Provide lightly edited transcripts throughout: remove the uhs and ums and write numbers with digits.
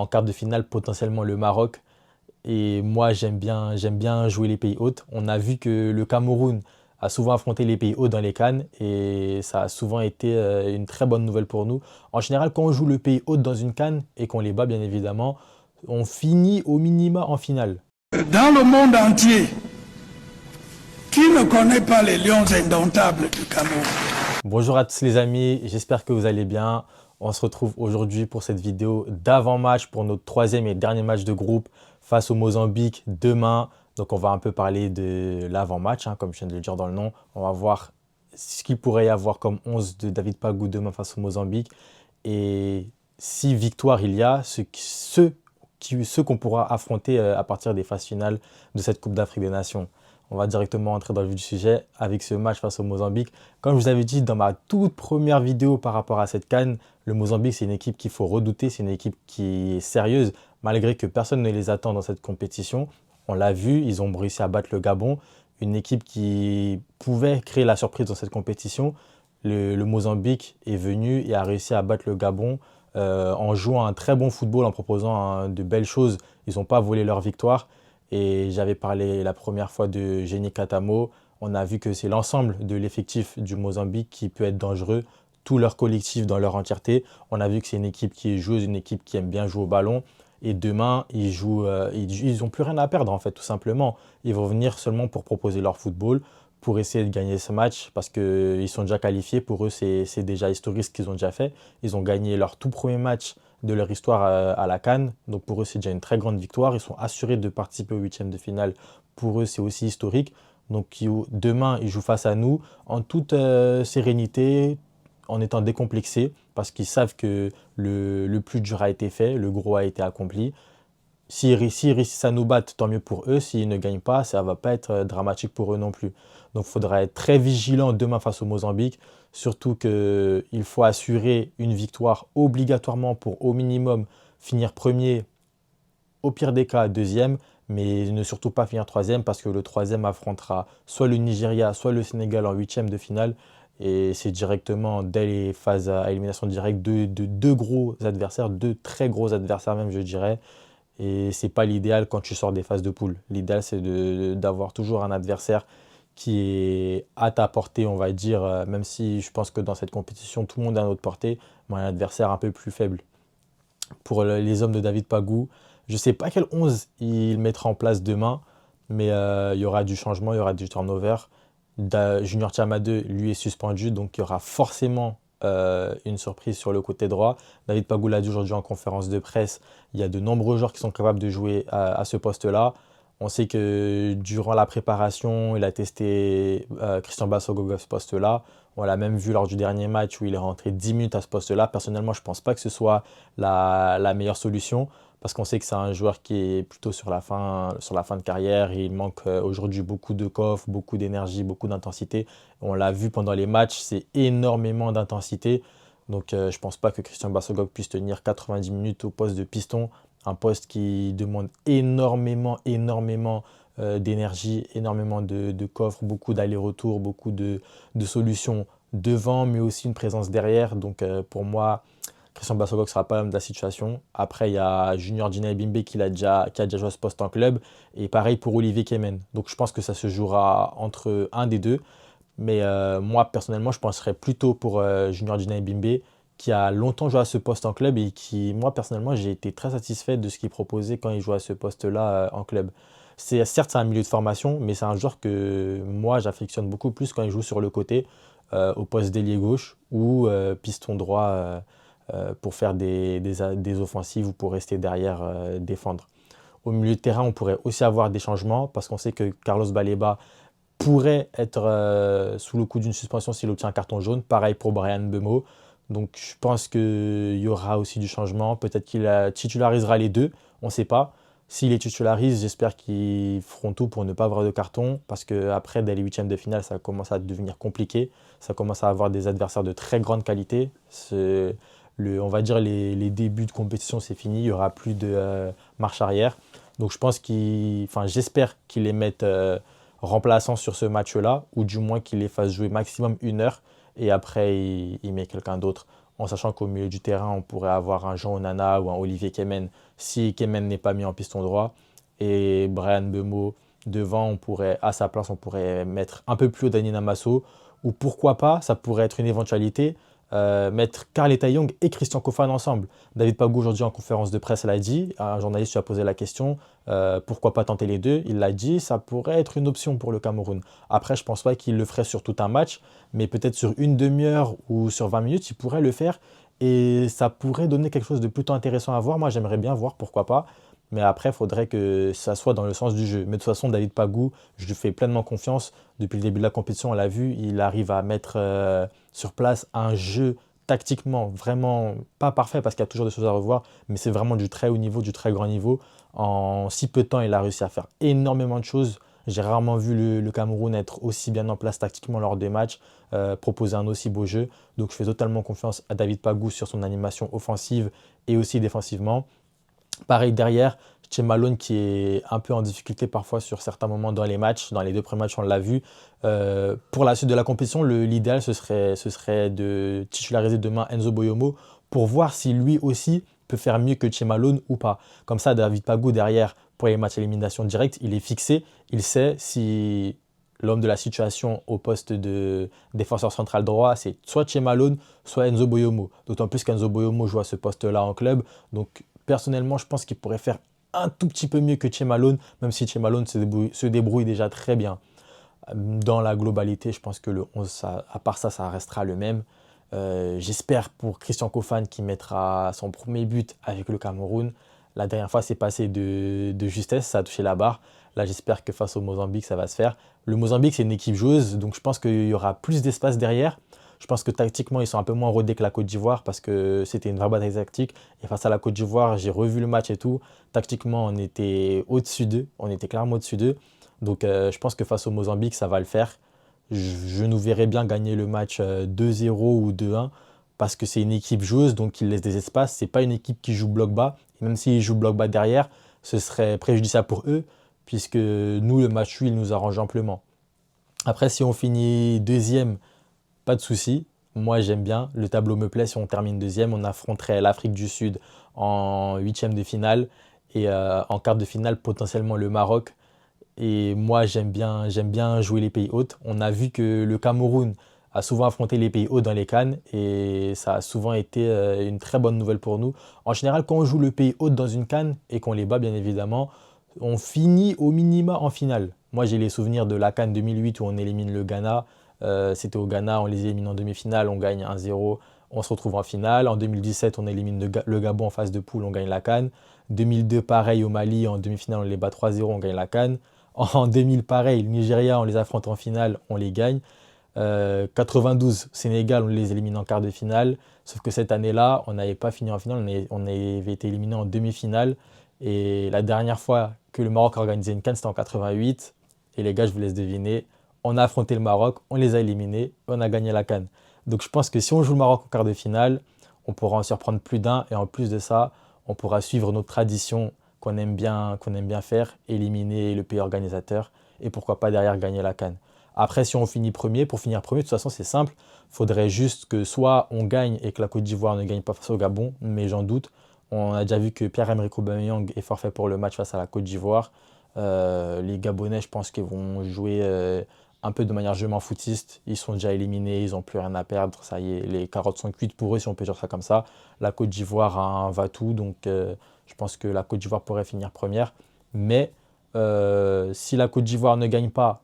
En quart de finale, potentiellement le Maroc. Et moi, j'aime bien jouer les pays hôtes. On a vu que le Cameroun a souvent affronté les pays hôtes dans les CAN et ça a souvent été une très bonne nouvelle pour nous. En général, quand on joue le pays hôte dans une CAN et qu'on les bat, bien évidemment, on finit au minima en finale. Dans le monde entier, qui ne connaît pas les lions indomptables du Cameroun? Bonjour à tous les amis, j'espère que vous allez bien. On se retrouve aujourd'hui pour cette vidéo d'avant-match pour notre troisième et dernier match de groupe face au Mozambique demain. Donc on va un peu parler de l'avant-match, hein, comme je viens de le dire dans le nom. On va voir ce qu'il pourrait y avoir comme 11 de David Pagou demain face au Mozambique. Et si victoire il y a, ceux qu'on pourra affronter à partir des phases finales de cette Coupe d'Afrique des Nations. On va directement entrer dans le vif du sujet avec ce match face au Mozambique. Comme je vous avais dit dans ma toute première vidéo par rapport à cette CAN, le Mozambique, c'est une équipe qu'il faut redouter, c'est une équipe qui est sérieuse, malgré que personne ne les attend dans cette compétition. On l'a vu, ils ont réussi à battre le Gabon, une équipe qui pouvait créer la surprise dans cette compétition. Le Mozambique est venu et a réussi à battre le Gabon en jouant un très bon football, en proposant de belles choses. Ils n'ont pas volé leur victoire. Et j'avais parlé la première fois de Génie Katamo. On a vu que c'est l'ensemble de l'effectif du Mozambique qui peut être dangereux, tout leur collectif dans leur entièreté. On a vu que c'est une équipe qui est joueuse, une équipe qui aime bien jouer au ballon. Et demain, ils n'ont plus rien à perdre en fait, tout simplement. Ils vont venir seulement pour proposer leur football, pour essayer de gagner ce match parce qu'ils sont déjà qualifiés. Pour eux, c'est déjà historique ce qu'ils ont déjà fait. Ils ont gagné leur tout premier match de leur histoire à la CAN. Donc pour eux, c'est déjà une très grande victoire. Ils sont assurés de participer au huitième de finale. Pour eux, c'est aussi historique. Donc demain, ils jouent face à nous en toute sérénité, en étant décomplexés, parce qu'ils savent que le plus dur a été fait, le gros a été accompli. S'ils réussissent à nous battre, tant mieux pour eux. S'ils ne gagnent pas, ça ne va pas être dramatique pour eux non plus. Donc il faudra être très vigilant demain face au Mozambique. Surtout qu'il faut assurer une victoire obligatoirement pour au minimum finir premier, au pire des cas deuxième, mais ne surtout pas finir troisième parce que le troisième affrontera soit le Nigeria, soit le Sénégal en huitième de finale. Et c'est directement dès les phases à élimination directe de deux gros adversaires, deux très gros adversaires même je dirais. Et ce n'est pas l'idéal quand tu sors des phases de poule. L'idéal, c'est d'avoir toujours un adversaire qui est à ta portée, on va dire, même si je pense que dans cette compétition, tout le monde est à notre portée, mais un adversaire un peu plus faible. Pour les hommes de David Pagou, je ne sais pas quel 11 il mettra en place demain, mais il y aura du changement, il y aura du turnover. Junior Tchamadeu, lui, est suspendu, donc il y aura forcément une surprise sur le côté droit. David Pagou l'a dit aujourd'hui en conférence de presse, il y a de nombreux joueurs qui sont capables de jouer à ce poste-là. On sait que durant la préparation, il a testé Christian Bassogogo à ce poste-là. On l'a même vu lors du dernier match où il est rentré 10 minutes à ce poste-là. Personnellement, je ne pense pas que ce soit la meilleure solution parce qu'on sait que c'est un joueur qui est plutôt sur la fin de carrière. Il manque aujourd'hui beaucoup de coffre, beaucoup d'énergie, beaucoup d'intensité. On l'a vu pendant les matchs, c'est énormément d'intensité. Donc je ne pense pas que Christian Bassogog puisse tenir 90 minutes au poste de piston, un poste qui demande énormément d'énergie, énormément de coffre, beaucoup d'allers-retours, beaucoup de solutions devant, mais aussi une présence derrière. Donc pour moi, Christian Bassogog ne sera pas l'homme de la situation. Après, il y a Junior Dina Bimbe qui a déjà joué à ce poste en club. Et pareil pour Olivier Kemen. Donc je pense que ça se jouera entre un des deux. Mais moi, personnellement, je penserais plutôt pour Junior Dina Bimbe, qui a longtemps joué à ce poste en club et qui, moi, personnellement, j'ai été très satisfait de ce qu'il proposait quand il jouait à ce poste-là en club. Certes, c'est un milieu de formation, mais c'est un joueur que moi, j'affectionne beaucoup plus quand il joue sur le côté, au poste d'ailier gauche ou piston droit pour faire des offensives ou pour rester derrière défendre. Au milieu de terrain, on pourrait aussi avoir des changements parce qu'on sait que Carlos Baleba pourrait être sous le coup d'une suspension s'il obtient un carton jaune. Pareil pour Brian Mbeumo. Donc je pense qu'il y aura aussi du changement. Peut-être qu'il titularisera les deux, on ne sait pas. S'il les titularise, j'espère qu'ils feront tout pour ne pas avoir de carton. Parce qu'après, dès les huitièmes de finale, ça commence à devenir compliqué. Ça commence à avoir des adversaires de très grande qualité. On va dire les débuts de compétition, c'est fini. Il n'y aura plus de marche arrière. Donc j'espère qu'ils les mettent remplaçants sur ce match-là. Ou du moins qu'ils les fassent jouer maximum 1 heure. Et après, il met quelqu'un d'autre. en sachant qu'au milieu du terrain, on pourrait avoir un Jean Onana ou un Olivier Kemen si Kemen n'est pas mis en piston droit. Et Bryan Mbeumo devant, à sa place, on pourrait mettre un peu plus haut Dani Namasso. Ou pourquoi pas, ça pourrait être une éventualité, mettre Karl Young et Christian Kofan ensemble. David Pagou aujourd'hui en conférence de presse l'a dit, un journaliste lui a posé la question, pourquoi pas tenter les deux? Il l'a dit, ça pourrait être une option pour le Cameroun. Après, je ne pense pas qu'il le ferait sur tout un match, mais peut-être sur une demi-heure ou sur 20 minutes, il pourrait le faire et ça pourrait donner quelque chose de plutôt intéressant à voir. Moi, j'aimerais bien voir, pourquoi pas. Mais après, il faudrait que ça soit dans le sens du jeu. Mais de toute façon, David Pagou, je lui fais pleinement confiance. Depuis le début de la compétition, on l'a vu, il arrive à mettre sur place un jeu tactiquement vraiment pas parfait parce qu'il y a toujours des choses à revoir, mais c'est vraiment du très haut niveau, du très grand niveau. En si peu de temps, il a réussi à faire énormément de choses. J'ai rarement vu le Cameroun être aussi bien en place tactiquement lors des matchs, proposer un aussi beau jeu. Donc je fais totalement confiance à David Pagou sur son animation offensive et aussi défensivement. Pareil derrière, Che Malone qui est un peu en difficulté parfois sur certains moments dans les matchs. Dans les 2 premiers matchs, on l'a vu. Pour la suite de la compétition, l'idéal, ce serait de titulariser demain Enzo Boyomo pour voir si lui aussi peut faire mieux que Che Malone ou pas. Comme ça, David Pagou derrière, pour les matchs à élimination directe, il est fixé. Il sait si l'homme de la situation au poste de défenseur central droit, c'est soit Che Malone, soit Enzo Boyomo. D'autant plus qu'Enzo Boyomo joue à ce poste-là en club. Donc, personnellement, je pense qu'il pourrait faire un tout petit peu mieux que Che Malone, même si Che Malone se débrouille déjà très bien. Dans la globalité, je pense que le 11, à part ça, ça restera le même. J'espère pour Christian Kofan qui mettra son premier but avec le Cameroun. La dernière fois, c'est passé de justesse, ça a touché la barre. Là, j'espère que face au Mozambique, ça va se faire. Le Mozambique, c'est une équipe joueuse, donc je pense qu'il y aura plus d'espace derrière. Je pense que tactiquement, ils sont un peu moins rodés que la Côte d'Ivoire parce que c'était une vraie bataille tactique. Et face à la Côte d'Ivoire, j'ai revu le match et tout. Tactiquement, on était au-dessus d'eux. On était clairement au-dessus d'eux. Donc, je pense que face au Mozambique, ça va le faire. Je nous verrais bien gagner le match 2-0 ou 2-1 parce que c'est une équipe joueuse, donc ils laissent des espaces. Ce n'est pas une équipe qui joue bloc bas. Et même s'ils jouent bloc bas derrière, ce serait préjudiciable pour eux puisque nous, le match, il nous arrange amplement. Après, si on finit deuxième, pas de souci, moi j'aime bien, le tableau me plaît si on termine deuxième. On affronterait l'Afrique du Sud en huitième de finale et en quart de finale potentiellement le Maroc. Et moi j'aime bien jouer les pays hôtes. On a vu que le Cameroun a souvent affronté les pays hôtes dans les CAN et ça a souvent été une très bonne nouvelle pour nous. En général, quand on joue le pays hôte dans une CAN et qu'on les bat bien évidemment, on finit au minima en finale. Moi j'ai les souvenirs de la CAN 2008 où on élimine le Ghana. C'était au Ghana, on les élimine en demi-finale, on gagne 1-0, on se retrouve en finale. En 2017, on élimine le Gabon en phase de poule, on gagne la CAN. 2002, pareil au Mali, en demi-finale, on les bat 3-0, on gagne la CAN. En 2000, pareil, le Nigeria, on les affronte en finale, on les gagne. 92, Sénégal, on les élimine en quart de finale. Sauf que cette année-là, on n'avait pas fini en finale, on avait été éliminé en demi-finale. Et la dernière fois que le Maroc a organisé une CAN, c'était en 88. Et les gars, je vous laisse deviner. On a affronté le Maroc, on les a éliminés, et on a gagné la CAN. Donc je pense que si on joue le Maroc en quart de finale, on pourra en surprendre plus d'un. Et en plus de ça, on pourra suivre notre tradition qu'on aime bien faire, éliminer le pays organisateur et pourquoi pas derrière gagner la CAN. Après, si on finit premier, pour finir premier, de toute façon, c'est simple. Il faudrait juste que soit on gagne et que la Côte d'Ivoire ne gagne pas face au Gabon, mais j'en doute. On a déjà vu que Pierre-Emerick Aubameyang est forfait pour le match face à la Côte d'Ivoire. Les Gabonais, je pense qu'ils vont jouer un peu de manière je m'en foutiste. Ils sont déjà éliminés, ils n'ont plus rien à perdre. Ça y est, les carottes sont cuites pour eux, si on peut dire ça comme ça. La Côte d'Ivoire a un va-tout, donc je pense que la Côte d'Ivoire pourrait finir première. Mais si la Côte d'Ivoire ne gagne pas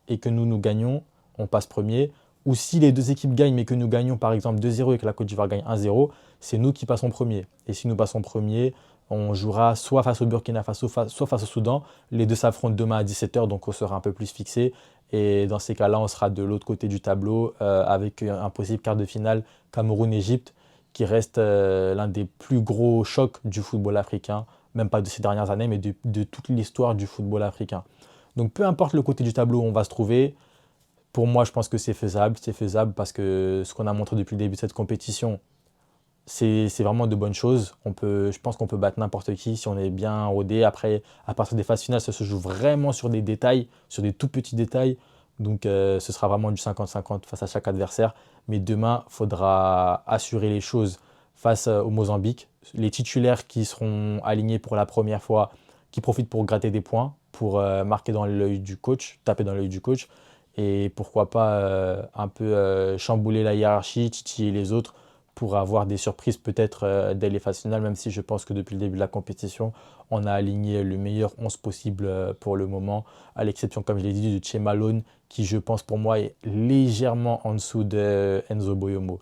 et que nous gagnons, on passe premier. Ou si les deux équipes gagnent mais que nous gagnons par exemple 2-0 et que la Côte d'Ivoire gagne 1-0, c'est nous qui passons premier. Et si nous passons premier, on jouera soit face au Burkina Faso, soit face au Soudan. Les deux s'affrontent demain à 17h, donc on sera un peu plus fixé. Et dans ces cas-là, on sera de l'autre côté du tableau avec un possible quart de finale Cameroun-Égypte qui reste l'un des plus gros chocs du football africain, même pas de ces dernières années, mais de toute l'histoire du football africain. Donc peu importe le côté du tableau où on va se trouver, pour moi je pense que c'est faisable parce que ce qu'on a montré depuis le début de cette compétition, c'est vraiment de bonnes choses. Je pense qu'on peut battre n'importe qui si on est bien rodé. Après, à partir des phases finales, ça se joue vraiment sur des détails, sur des tout petits détails. Donc, ce sera vraiment du 50-50 face à chaque adversaire. Mais demain, il faudra assurer les choses face au Mozambique. Les titulaires qui seront alignés pour la première fois, qui profitent pour gratter des points, pour marquer dans l'œil du coach, taper dans l'œil du coach. Et pourquoi pas un peu chambouler la hiérarchie, titiller les autres pour avoir des surprises peut-être dès les phases finales, même si je pense que depuis le début de la compétition, on a aligné le meilleur 11 possible pour le moment, à l'exception, comme je l'ai dit, de Che Malone, qui je pense pour moi est légèrement en dessous de Enzo Boyomo.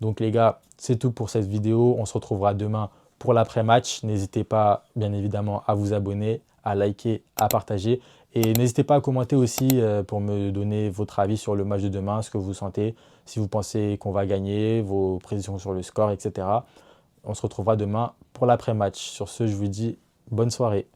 Donc les gars, c'est tout pour cette vidéo. On se retrouvera demain pour l'après-match. N'hésitez pas, bien évidemment, à vous abonner, à liker, à partager. Et n'hésitez pas à commenter aussi pour me donner votre avis sur le match de demain, ce que vous sentez, si vous pensez qu'on va gagner, vos prédictions sur le score, etc. On se retrouvera demain pour l'après-match. Sur ce, je vous dis bonne soirée.